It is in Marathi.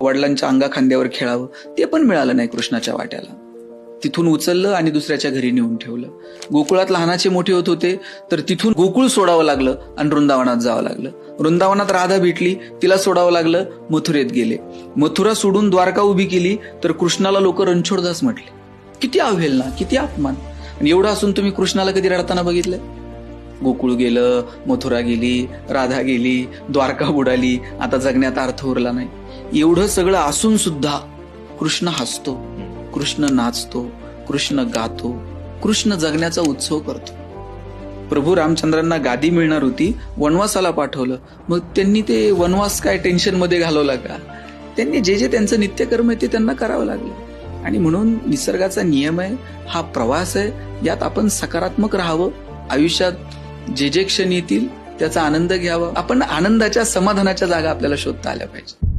वडिलांच्या अंगा खांद्यावर खेळावं ते पण मिळालं नाही कृष्णाच्या वाट्याला. तिथून उचललं आणि दुसऱ्याच्या घरी नेऊन ठेवलं. गोकुळात लहानाचे मोठे होत होते तर तिथून गोकुळ सोडावं लागलं आणि वृंदावनात जावं लागलं. वृंदावनात राधा भेटली, तिला सोडावं लागलं, मथुरेत गेले. मथुरा सोडून द्वारका उभी केली तर कृष्णाला लोक रणछोडदास म्हटले. किती अवहेलना, किती अपमान. आणि एवढं असून तुम्ही कृष्णाला कधी रडताना बघितलं? गोकुळ गेलं, मथुरा गेली, राधा गेली, द्वारका बुडाली, आता जगण्यात अर्थ उरला नाही. एवढं सगळं असून सुद्धा कृष्ण हसतो, कृष्ण नाचतो, कृष्ण गातो, कृष्ण जगण्याचा उत्सव करतो. प्रभू रामचंद्रांना गादी मिळणार होती, वनवासाला पाठवलं. मग त्यांनी ते वनवास काय टेन्शन मध्ये घालवला का? त्यांनी जे त्यांचं नित्यकर्म आहे ते त्यांना करावं लागलं. आणि म्हणून निसर्गाचा नियम आहे, हा प्रवास आहे, यात आपण सकारात्मक राहावं. आयुष्यात जे क्षण येतील त्याचा आनंद घ्यावा. आपण आनंदाच्या, समाधानाच्या जागा आपल्याला शोधता आल्या पाहिजे.